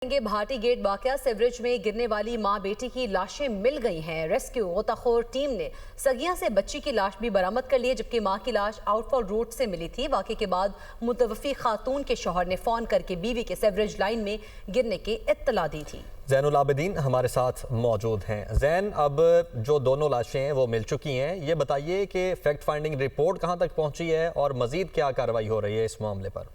Bhati gate वाकया sewerage में गिरने वाली मां बेटी की लाशें मिल गई हैं। रेस्क्यू गोताखोर टीम ने सगिया से बच्ची की लाश भी बरामद कर ली है, जबकि मां की लाश आउटफॉल रोड से मिली थी। वाकये के बाद मुतवफ़ी खातून के शौहर ने फोन करके बीवी के सेवरेज लाइन में गिरने की इत्तला दी थी। ज़ैनुल आबिदीन हमारे साथ मौजूद हैं। जैन, अब जो दोनों लाशें हैं वो मिल चुकी हैं, ये बताइए कि फैक्ट फाइंडिंग रिपोर्ट कहाँ तक पहुँची है और मज़ीद क्या कार्रवाई हो रही है इस मामले पर?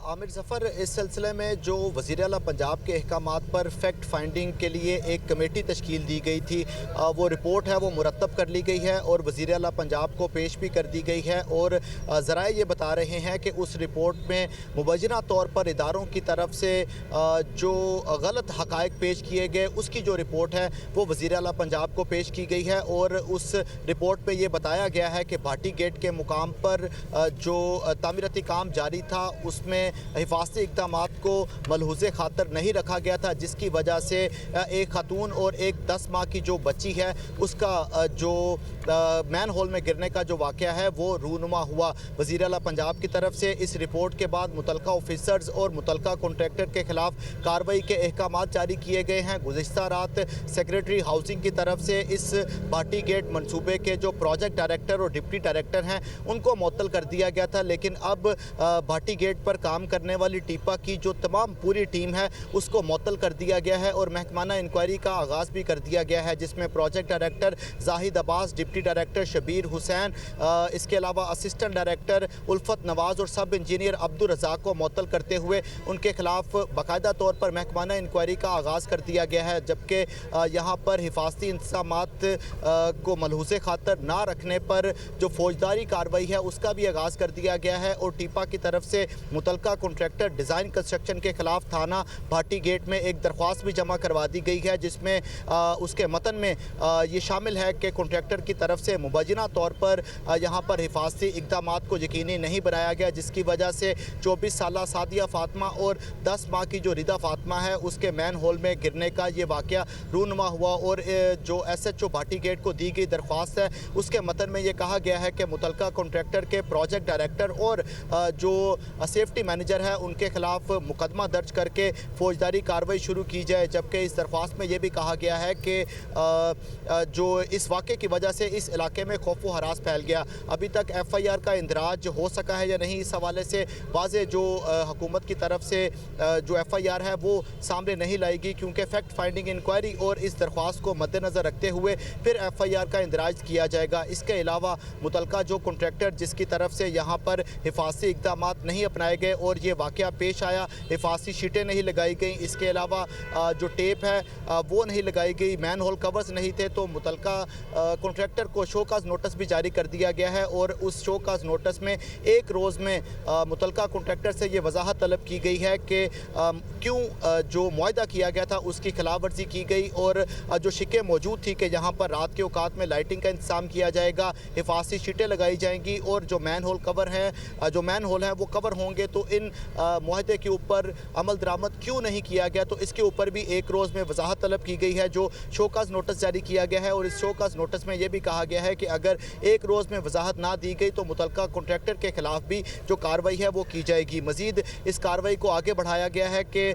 आमिर ज़फ़र, इस सिलसिले में जो वज़ीर आला पंजाब के अहकामात पर फैक्ट फाइंडिंग के लिए एक कमेटी तश्कील दी गई थी, वो रिपोर्ट है वो मुरतब कर ली गई है और वज़ीर आला पंजाब को पेश भी कर दी गई है। और ज़राए ये बता रहे हैं कि उस रिपोर्ट में मुबैना तौर पर इदारों की तरफ से जो गलत हक़ाइक़ पेश किए गए, उसकी जो रिपोर्ट है वो वज़ीर आला पंजाब को पेश की गई है। और उस रिपोर्ट में ये बताया गया है कि भाटी गेट के मुकाम पर जो तामीराती काम जारी था उसमें हिफाजती इक़दामात को मलहूज़े खातर नहीं रखा गया था, जिसकी वजह से एक खातून और एक 10 माह की जो बच्ची है उसका जो मैन होल में गिरने का जो वाक़या है वो रूनुमा हुआ। वज़ीर आला पंजाब की तरफ से इस रिपोर्ट के बाद मुतलका ऑफिसर्स और मुतलका कॉन्ट्रैक्टर के ख़िलाफ़ कार्रवाई के अहकामात जारी किए गए हैं। गुज़िश्ता रात सेक्रेटरी हाउसिंग की तरफ से इस भाटी गेट मनसूबे के जो प्रोजेक्ट डायरेक्टर और डिप्टी डायरेक्टर हैं उनको मुअत्तल कर दिया गया था, लेकिन अब भाटी गेट पर काम करने वाली टीपा की जो तमाम पूरी टीम है उसको मुअत्तल कर दिया गया है और महकमाना इंक्वायरी का आगाज़ भी कर दिया गया है, जिसमें project director Zahid Abbas, deputy director Shabbir Hussain, इसके अलावा असिस्टेंट डायरेक्टर उल्फत नवाज़ और सब इंजीनियर अब्दुल रज़ाक को मुअत्तल करते हुए उनके खिलाफ बाकायदा तौर पर महकमाना इंक्वायरी का आगाज़ कर दिया गया है। जबकि यहाँ पर हिफाजती इंतज़ामात को मलहूज़े खातर ना रखने पर जो फौजदारी कार्रवाई है उसका भी आगाज़ कर दिया गया है और टीपा की तरफ से मुतलका कॉन्ट्रैक्टर डिज़ाइन कंस्ट्रक्शन के खिलाफ थाना भाटी गेट में एक दरख्वास्त भी जमा करवा दी गई है, जिसमें उसके मतन में ये शामिल है कि कॉन्ट्रैक्टर की तरफ से मुबैना तौर पर यहाँ पर हिफाजती इक़दामात को यकीनी नहीं बनाया गया, जिसकी वजह से 24 साला सादिया फ़ातिमा और 10 माह की जो रिदा फ़ातिमा है उसके मैन होल में गिरने का ये वाक़या रूनुमा हुआ। और जो SHO भाटी गेट को दी गई दरख्वास्त है उसके मतन में ये कहा गया है कि मुतलका कॉन्ट्रैक्टर के प्रोजेक्ट डायरेक्टर और जो सेफ्टी मैनेजर है उनके खिलाफ मुकदमा दर्ज करके फौजदारी कार्रवाई शुरू की जाए। जबकि इस दरख्वास्त में यह भी कहा गया है कि जो इस वाक़े की वजह से इस इलाके में खौफ व हरास फैल गया। अभी तक FIR का इंदराज हो सका है या नहीं, इस हवाले से वाज़े जो हुकूमत की तरफ से जो FIR है वो सामने नहीं लाएगी, क्योंकि फैक्ट फाइंडिंग इंक्वायरी और इस दरख्वास्त को मद्देनज़र रखते हुए फिर FIR का इंदराज किया जाएगा। इसके अलावा मुतलका जो कॉन्ट्रैक्टर जिसकी तरफ से यहाँ पर हिफाजती इक़दामात नहीं अपनाए गए और ये वाक़या पेश आया, हिफाजती शीटें नहीं लगाई गई, इसके अलावा जो टेप है वो नहीं लगाई गई, मैन होल कवर्स नहीं थे, तो मुतलका कॉन्ट्रैक्टर को शोकाज नोटिस भी जारी कर दिया गया है। और उस शोकाज नोटिस में एक रोज़ में मुतलका कॉन्ट्रैक्टर से ये वजाहत तलब की गई है कि क्यों जो मुआहदा किया गया था उसकी खिलाफ वर्जी की गई और जो शिकें मौजूद थी कि यहाँ पर रात के औकात में लाइटिंग का इंतज़ाम किया जाएगा, हिफाजती शीटें लगाई जाएंगी और जो मैन होल कवर है जो मैन होल है वो कवर होंगे, तो इन मुआहदे के ऊपर अमल दरामद क्यों नहीं किया गया, तो इसके ऊपर भी एक रोज़ में वजाहत तलब की गई है, जो शोकाज नोटिस जारी किया गया है। और इस शोकाज नोटिस में यह भी कहा गया है कि अगर एक रोज़ में वजाहत ना दी गई तो मुतलका कॉन्ट्रैक्टर के खिलाफ भी जो कार्रवाई है वो की जाएगी। मज़ीद इस कार्रवाई को आगे बढ़ाया गया है कि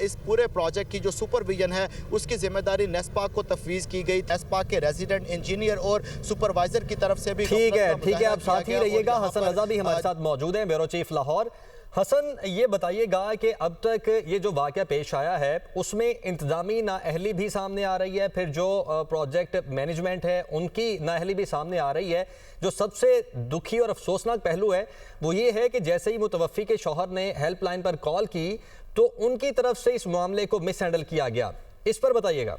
इस पूरे प्रोजेक्ट की जो सुपरविजन है उसकी जिम्मेदारी नेस्पा को तफवीज़ की गई। नेस्पा के रेजिडेंट इंजीनियर और सुपरवाइजर की तरफ से भी ठीक है, आप साथ ही रहिएगा। हसन रजा भी हमारे साथ मौजूद हैं, ब्यूरो चीफ लाहौर। हसन, ये बताइएगा कि अब तक ये जो वाक़या पेश आया है उसमें इंतज़ामी नाअहली भी सामने आ रही है, फिर जो प्रोजेक्ट मैनेजमेंट है उनकी नाअहली भी सामने आ रही है। जो सबसे दुखी और अफसोसनाक पहलू है वो ये है कि जैसे ही मुतवफ़ी के शौहर ने हेल्पलाइन पर कॉल की तो उनकी तरफ से इस मामले को मिस हैंडल किया गया, इस पर बताइएगा।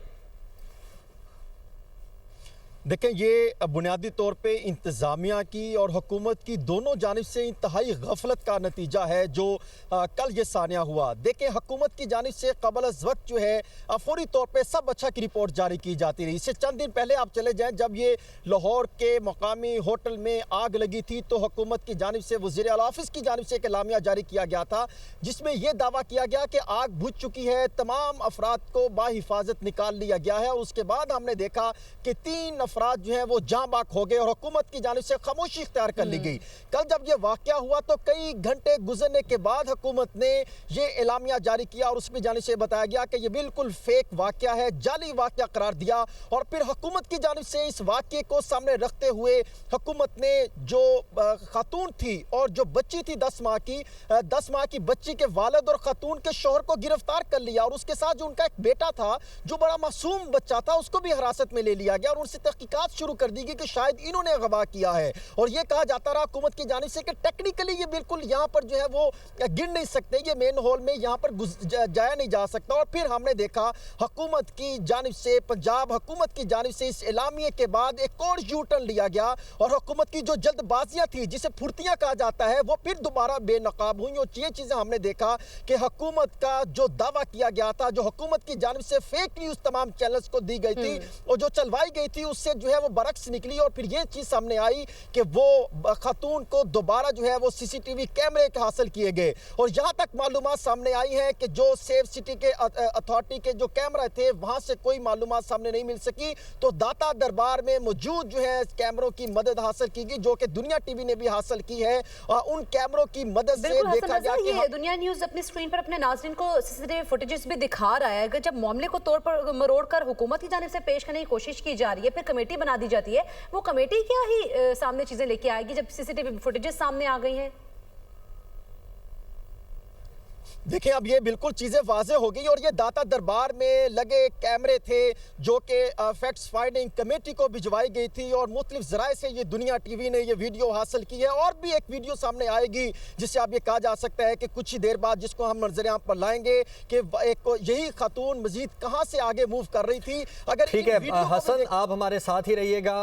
देखें, ये बुनियादी तौर पे इंतज़ामिया की और हुकूमत की दोनों जानिब से इंतहाई गफलत का नतीजा है जो कल ये सानिया हुआ। देखें, हुकूमत की जानिब से क़बल अज़ वक्त जो है फौरी तौर पे सब अच्छा की रिपोर्ट जारी की जाती रही। इससे चंद दिन पहले आप चले जाएँ, जब ये लाहौर के मकामी होटल में आग लगी थी तो हुकूमत की जानिब से वज़ीर आला ऑफिस की जानिब से एक एलामिया जारी किया गया था, जिसमें यह दावा किया गया कि आग बुझ चुकी है, तमाम अफराद को बाहिफाजत निकाल लिया गया है। उसके बाद हमने देखा कि 3 अफराद जो हैं वो जाँ बाक हो गए और हुकूमत की जानिब से खामोशी इख्तियार कर ली गई। कल जब ये वाकया हुआ तो कई घंटे गुजरने के बाद हुकूमत ने ये एलामिया जारी किया और उसमें जानिब से बताया गया कि ये बिल्कुल फेक वाकया है, जाली वाकया करार दिया। और फिर हुकूमत की जानिब से इस वाकये को सामने रखते हुए हुकूमत ने जो खातून थी और जो बच्ची थी 10 माह की बच्ची के वालिद और खातून के शौहर को गिरफ्तार कर लिया और उसके साथ जो उनका एक बेटा था जो बड़ा मासूम बच्चा था उसको भी हिरासत में ले लिया गया और उनसे तहकीकात शुरू कर दी गई कि शायद इन्होंने अगवा किया है। और ये कहा जाता रहा हुकूमत की जानिब से कि टेक्निकली ये बिल्कुल यहाँ पर जो है वो गिर नहीं सकते, ये मेन हॉल में यहाँ पर जाया नहीं जा सकता। और फिर हमने देखा हुकूमत की जानिब से, पंजाब हुकूमत की जानिब से इस एलामिये के बाद एक और यू टर्न लिया गया और हुकूमत की जो जल्दबाजियां थी जिसे फुर्तियां कहा जाता है वो फिर दोबारा बेनकाब हुई। और ये चीजें हमने देखा कि हुकूमत का जो दावा किया गया था, जो हुकूमत की जानिब से फेक न्यूज तमाम चैनल्स को दी गई थी और जो चलवाई गई थी उससे जो है वो बरक्स निकली। और फिर ये चीज सामने आई कि वो खातून को दोबारा जो है वो सीसीटीवी कैमरे हासिल किए गए और यहां तक मालूमात सामने आई है कि जो सेफ सिटी के अथॉरिटी के जो कैमरा थे वहां से कोई मालूमात सामने नहीं मिल सकी। तो दाता दरबार में मौजूद जो है कैमरों की मदद हासिल की गई जो कि दुनिया टीवी ने भी हासिल की है। उन कैमरों की मदद से देखा गया कि ये दुनिया न्यूज़ अपनी स्क्रीन पर अपने नाज़रीन को सीसीटीवी फुटेजेस भी दिखा रहा है। अगर जब मामले को तोड़ पर मरोड़ कर हुकूमत की जानिब से पेश करने की कोशिश की जा रही है, फिर कमेटी बना दी जाती है, वो कमेटी क्या ही सामने चीजें लेके आएगी जब सीसीटीवी फुटेजेस सामने आ गई हैं? देखिए अब ये बिल्कुल चीज़ें वाज़े हो गई और ये दाता दरबार में लगे कैमरे थे जो कि फैक्ट्स फाइंडिंग कमेटी को भिजवाई गई थी और मुख्तलिफ ज़राए से ये दुनिया टीवी ने ये वीडियो हासिल की है। और भी एक वीडियो सामने आएगी जिससे अब ये कहा जा सकता है कि कुछ ही देर बाद जिसको हम नजर पर लाएंगे कि एक यही खातून मजीद कहाँ से आगे मूव कर रही थी। अगर ठीक है हसन, आप हमारे साथ ही रहिएगा।